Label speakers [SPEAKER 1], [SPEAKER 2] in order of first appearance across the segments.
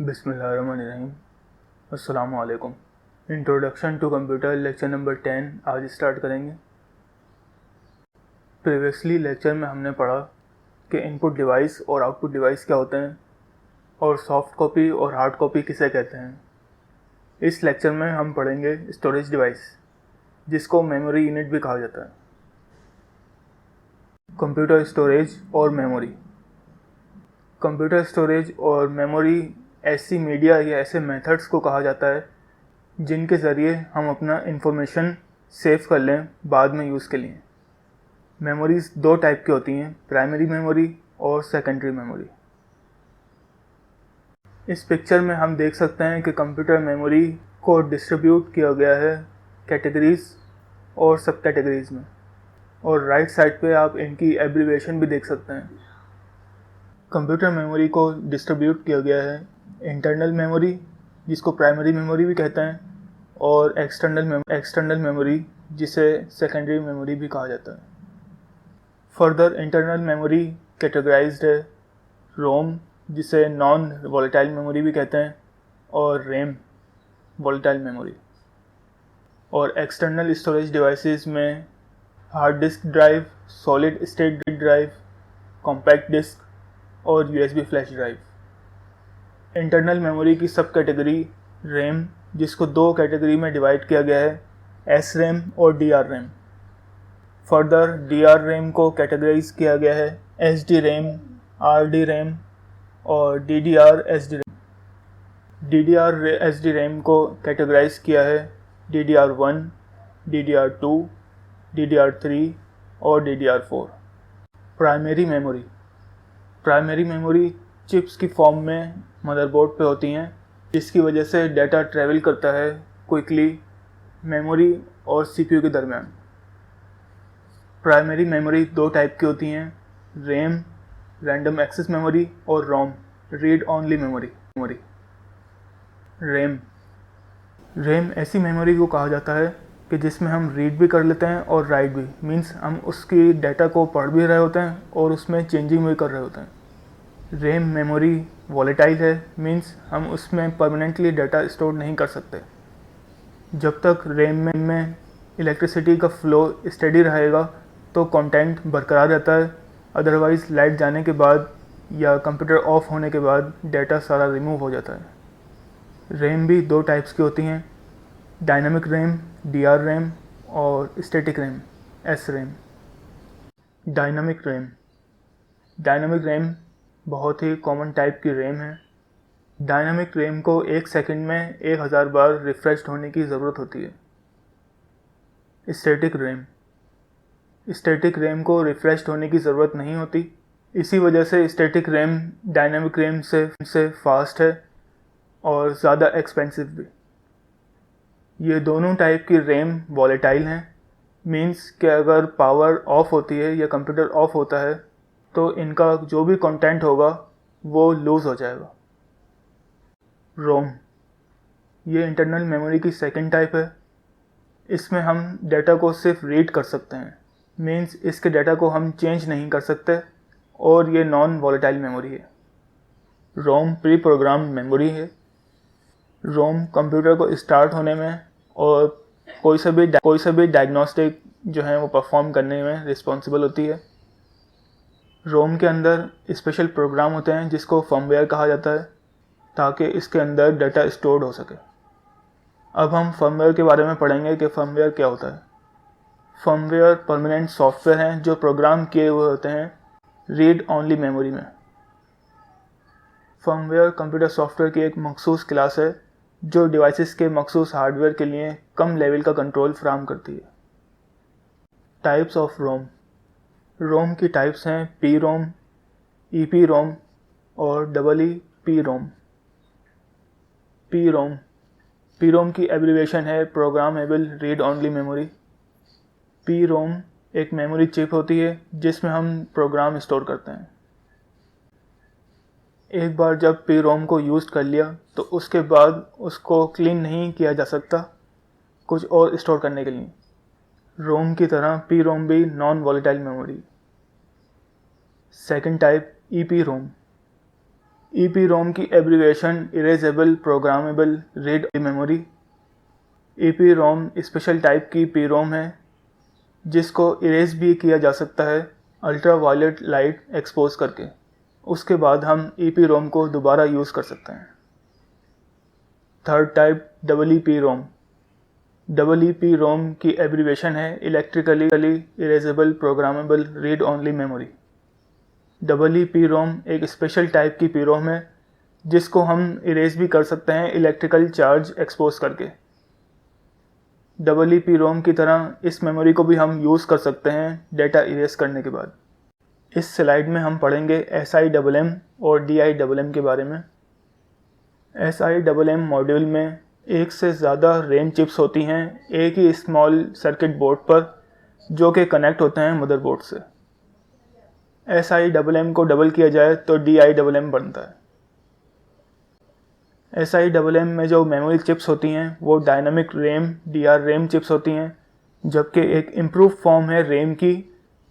[SPEAKER 1] बिस्मिल्लाहिर्रहमानिर्रहीम। अस्सलामु अलैकुम। Introduction to computer lecture number 10 आज स्टार्ट करेंगे। प्रीवियसली लेक्चर में हमने पढ़ा कि इनपुट डिवाइस और आउटपुट डिवाइस क्या होते हैं और सॉफ्ट कॉपी और हार्ड कॉपी किसे कहते हैं। इस लेक्चर में हम पढ़ेंगे स्टोरेज डिवाइस, जिसको मेमोरी यूनिट भी कहा जाता है। कंप्यूटर स्टोरेज और मेमोरी। कंप्यूटर स्टोरेज और मेमोरी ऐसी मीडिया या ऐसे मेथड्स को कहा जाता है जिनके ज़रिए हम अपना इंफॉर्मेशन सेव कर लें बाद में यूज़ के लिए। मेमोरीज़ दो टाइप की होती हैं, प्राइमरी मेमोरी और सेकेंडरी मेमोरी। इस पिक्चर में हम देख सकते हैं कि कंप्यूटर मेमोरी को डिस्ट्रीब्यूट किया गया है कैटेगरीज और सब कैटेगरीज में, और राइट साइड पे आप इनकी एब्रीविएशन भी देख सकते हैं। कंप्यूटर मेमोरी को डिस्ट्रीब्यूट किया गया है इंटरनल मेमोरी, जिसको प्राइमरी मेमोरी भी कहते हैं, और एक्सटर्नल मेमोरी जिसे सेकेंडरी मेमोरी भी कहा जाता है। फर्दर इंटरनल मेमोरी कैटेगराइज्ड है रोम, जिसे नॉन वॉलेटाइल मेमोरी भी कहते हैं, और रैम वॉलेटाइल मेमोरी। और एक्सटर्नल स्टोरेज डिवाइसेस में hard disk drive, solid state drive, compact disk और USB flash drive. Internal memory की सब कैटेगरी रैम, जिसको दो कैटेगरी में डिवाइड किया गया है, एस रैम और D R RAM. Further D R RAM को कैटेगराइज किया गया है S D RAM, R D RAM और D D R S D RAM. D D R S D RAM को कैटेगराइज किया है D D R 1, D D R 2, D D R 3 और D D R 4। Primary memory chips की form में motherboard पे होती हैं, जिसकी वजह से डाटा ट्रैवल करता है क्विकली मेमोरी और सीपीयू के दरमियान। प्राइमरी मेमोरी दो टाइप की होती हैं, रैम रैंडम एक्सेस मेमोरी और रोम रीड ओनली मेमोरी। रैम ऐसी मेमोरी को कहा जाता है कि जिसमें हम रीड भी कर लेते हैं और राइट भी, मीन्स हम उसकी डाटा को पढ़ भी रहे होते हैं और उसमें चेंजिंग भी कर रहे होते हैं। रैम मेमोरी वॉलेटाइल है, मीन्स हम उसमें परमानेंटली डाटा स्टोर नहीं कर सकते। जब तक रैम में इलेक्ट्रिसिटी का फ्लो स्टेडी रहेगा तो कंटेंट बरकरार रहता है, अदरवाइज़ लाइट जाने के बाद या कंप्यूटर ऑफ होने के बाद डाटा सारा रिमूव हो जाता है। रैम भी दो टाइप्स की होती हैं, dynamic RAM D R RAM और static RAM S RAM. Dynamic RAM बहुत ही कॉमन टाइप की रैम है। डायनामिक रैम को 1 सेकंड में 1000 बार रिफ्रेश होने की ज़रूरत होती है। स्टैटिक रैम को रिफ्रेश होने की ज़रूरत नहीं होती, इसी वजह से स्टैटिक रैम डायनामिक रैम से फास्ट है और ज़्यादा एक्सपेंसिव भी। ये दोनों टाइप की रैम वॉलेटाइल हैं, मीन्स कि अगर पावर ऑफ होती है या कंप्यूटर ऑफ होता है तो इनका जो भी कंटेंट होगा वो लूज़ हो जाएगा। रोम ये इंटरनल मेमोरी की सेकंड टाइप है। इसमें हम डाटा को सिर्फ रीड कर सकते हैं, मीन्स इसके डाटा को हम चेंज नहीं कर सकते, और ये नॉन वॉलेटाइल मेमोरी है। रोम प्री प्रोग्राम मेमोरी है। रोम कंप्यूटर को स्टार्ट होने में और कोई सा भी डायग्नोस्टिक जो है वो परफॉर्म करने में रिस्पॉन्सिबल होती है। रोम के अंदर स्पेशल प्रोग्राम होते हैं जिसको फर्मवेयर कहा जाता है, ताकि इसके अंदर डाटा स्टोर्ड हो सके। अब हम फर्मवेयर के बारे में पढ़ेंगे कि फर्मवेयर क्या होता है। फर्मवेयर परमानेंट सॉफ्टवेयर हैं जो प्रोग्राम किए हुए होते हैं रीड ओनली मेमोरी में। फर्मवेयर कंप्यूटर सॉफ्टवेयर की एक मखसूस क्लास है जो डिवाइसेस के मखसूस हार्डवेयर के लिए कम लेवल का कंट्रोल फराहम करती है। टाइप्स ऑफ रोम की टाइप्स हैं P ROM, E P ROM और double E P ROM. P ROM की एब्रीविएशन है programmable read only memory. P ROM एक मेमोरी चिप होती है जिसमें हम प्रोग्राम स्टोर करते हैं। एक बार जब पी रोम को यूज़ कर लिया तो उसके बाद उसको क्लीन नहीं किया जा सकता कुछ और स्टोर करने के लिए। रोम की तरह पी रोम भी non volatile memory. Second type E P ROM. EPROM की abbreviation erasable programmable read memory. EPROM special type की PROM है जिसको इरेज भी किया जा सकता है अल्ट्रा वायलेट लाइट एक्सपोज करके। उसके बाद हम EPROM को दोबारा यूज़ कर सकते हैं। Third type EEPROM। EEPROM की एब्रीविएशन है electrically erasable programmable read only memory. EEPROM एक स्पेशल टाइप की PROM है जिसको हम इरेज भी कर सकते हैं इलेक्ट्रिकल चार्ज एक्सपोज करके। EEPROM की तरह इस मेमोरी को भी हम यूज़ कर सकते हैं डेटा इरेज करने के बाद। इस स्लाइड में हम पढ़ेंगे SIMM और DIMM के बारे में। SIMM मॉड्यूल में एक से ज़्यादा रैम चिप्स होती हैं एक ही स्मॉल सर्किट बोर्ड पर जो कि कनेक्ट होते हैं मदरबोर्ड से। SIMM को डबल किया जाए तो DIMM बनता है। SIMM में जो मेमोरी चिप्स होती हैं वो डायनामिक रैम DRAM चिप्स होती हैं, जबकि एक इम्प्रूव फॉर्म है रैम की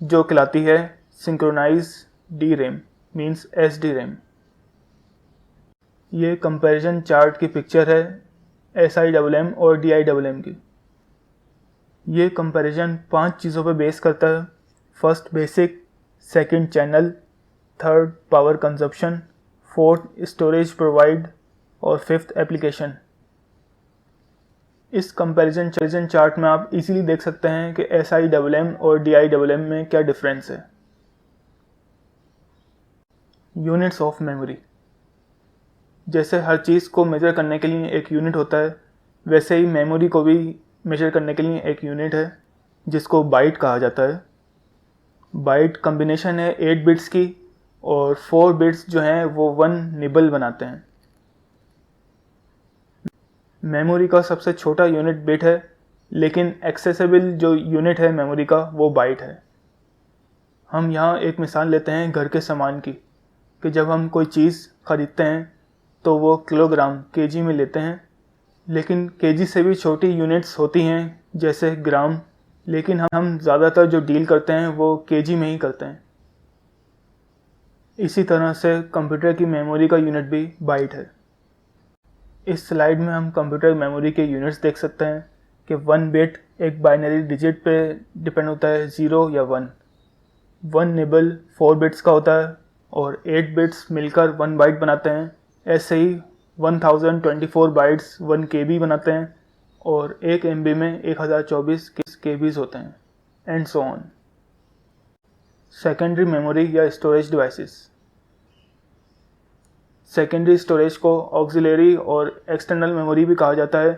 [SPEAKER 1] जो कहलाती है सिंक्रोनाइज DRAM मीन्स SDRAM। ये कंपैरिजन चार्ट की पिक्चर है SIMM और DIMM की। ये कंपैरिजन 5 चीज़ों पर बेस करता है। First basic, second channel, third power consumption, fourth storage provide और फिफ्थ एप्लीकेशन। इस कंपैरिजन चार्ट में आप इजीली देख सकते हैं कि SIMM और DIMM में क्या डिफरेंस है। Units of memory. जैसे हर चीज़ को मेजर करने के लिए एक यूनिट होता है, वैसे ही मेमोरी को भी मेजर करने के लिए एक यूनिट है जिसको बाइट कहा जाता है। बाइट कम्बिनेशन है 8 बिट्स की और 4 बिट्स जो हैं वो 1 निबल बनाते हैं। मेमोरी का सबसे छोटा यूनिट बिट है, लेकिन एक्सेसिबल जो यूनिट है मेमोरी का वो बाइट है। हम यहाँ एक मिसाल लेते हैं घर के सामान की, कि जब हम कोई चीज़ ख़रीदते हैं तो वो किलोग्राम केजी में लेते हैं, लेकिन केजी से भी छोटी यूनिट्स होती हैं जैसे ग्राम, लेकिन हम ज़्यादातर जो डील करते हैं वो केजी में ही करते हैं। इसी तरह से कंप्यूटर की मेमोरी का यूनिट भी बाइट है। इस स्लाइड में हम कंप्यूटर मेमोरी के यूनिट्स देख सकते हैं कि 1 बिट एक बाइनरी डिजिट पे डिपेंड होता है 0 या 1। 1 निबल 4 बिट्स का होता है और 8 बिट्स मिलकर 1 बाइट बनाते हैं। ऐसे ही 1024 बाइट्स 1 KB बनाते हैं और 1 MB में 1024 KBs होते हैं, and so on. Secondary memory या स्टोरेज डिवाइसेस। सेकेंडरी स्टोरेज को ऑक्सिलरी और एक्सटर्नल मेमोरी भी कहा जाता है,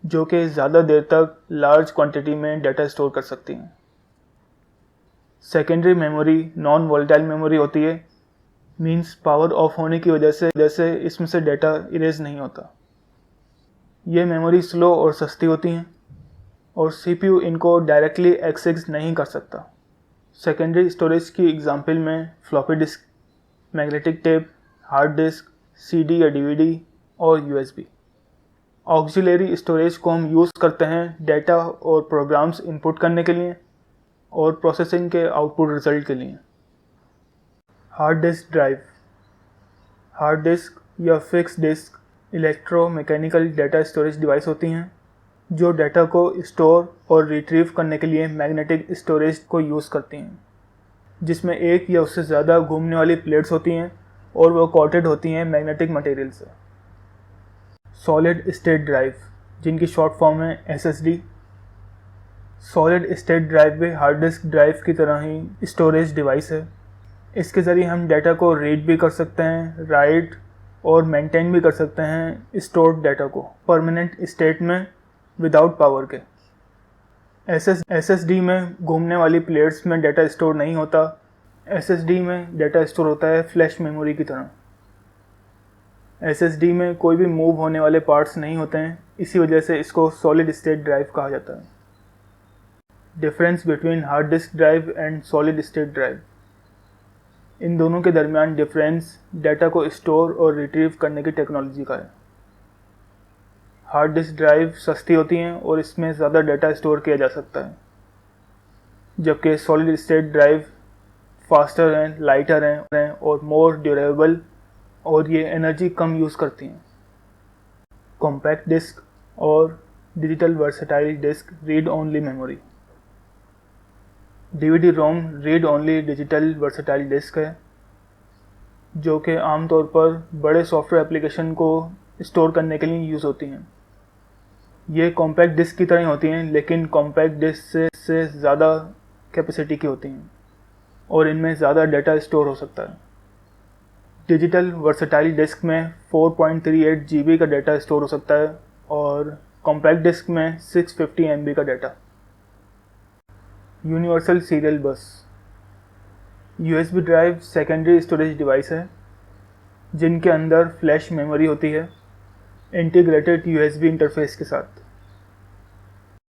[SPEAKER 1] जो कि ज़्यादा देर तक लार्ज क्वांटिटी में डाटा स्टोर कर सकती हैं। Secondary memory non volatile memory होती है, मींस पावर ऑफ होने की वजह से इसमें से डाटा इरेज नहीं होता। ये मेमोरी स्लो और सस्ती होती हैं और CPU इनको डायरेक्टली एक्सेस नहीं कर सकता। सेकेंडरी स्टोरेज की एग्जांपल में floppy disk, magnetic tape, hard disk, CD या DVD और USB। ऑक्सिलरी स्टोरेज को हम यूज़ करते हैं डेटा और प्रोग्राम्स इनपुट करने के लिए और प्रोसेसिंग के आउटपुट रिजल्ट के लिए। Hard disk drive. Hard disk या fix disk electromechanical data storage device होती हैं जो डेटा को स्टोर और रिट्रीव करने के लिए मैग्नेटिक स्टोरेज को यूज़ करती हैं, जिसमें एक या उससे ज़्यादा घूमने वाली प्लेट्स होती हैं और वो कोटेड होती हैं मैग्नेटिक मटेरियल से। सॉलिड स्टेट ड्राइव, जिनकी शॉर्ट फॉर्म है SSD। सॉलिड स्टेट ड्राइव भी हार्ड डिस्क ड्राइव की तरह ही स्टोरेज डिवाइस है। इसके ज़रिए हम डाटा को रीड भी कर सकते हैं, राइट और मेंटेन भी कर सकते हैं स्टोर्ड डाटा को परमानेंट स्टेट में विदाउट पावर के। SSD में घूमने वाली प्लेट्स में डाटा स्टोर नहीं होता। SSD में डाटा स्टोर होता है फ्लैश मेमोरी की तरह। SSD में कोई भी मूव होने वाले पार्ट्स नहीं होते हैं, इसी वजह से इसको सॉलिड स्टेट ड्राइव कहा जाता है। Difference between hard disk drive and solid state drive. इन दोनों के दरमियान डिफरेंस डाटा को स्टोर और रिट्रीव करने की टेक्नोलॉजी का है। हार्ड डिस्क ड्राइव सस्ती होती हैं और इसमें ज़्यादा डाटा स्टोर किया जा सकता है, जबकि सॉलिड स्टेट ड्राइव फास्टर हैं, लाइटर हैं और मोर ड्यूरेबल और ये एनर्जी कम यूज़ करती हैं। कॉम्पैक्ट डिस्क और digital versatile disk read only memory. DVD ROM read only digital versatile disk है जो कि आमतौर पर बड़े सॉफ्टवेयर एप्लीकेशन को स्टोर करने के लिए यूज़ होती हैं। ये कॉम्पैक्ट डिस्क की तरह ही होती हैं, लेकिन कॉम्पैक्ट डिस्क से ज़्यादा कैपेसिटी की होती हैं और इनमें ज़्यादा डाटा स्टोर हो सकता है। डिजिटल वर्सेटाइल डिस्क में 4.38 GB का डाटा स्टोर हो सकता है और कॉम्पैक्ट डिस्क में 650 MB का डाटा। यूनिवर्सल सीरियल बस। USB drive secondary storage device है जिनके अंदर फ्लैश मेमोरी होती है इंटीग्रेटेड USB इंटरफेस के साथ।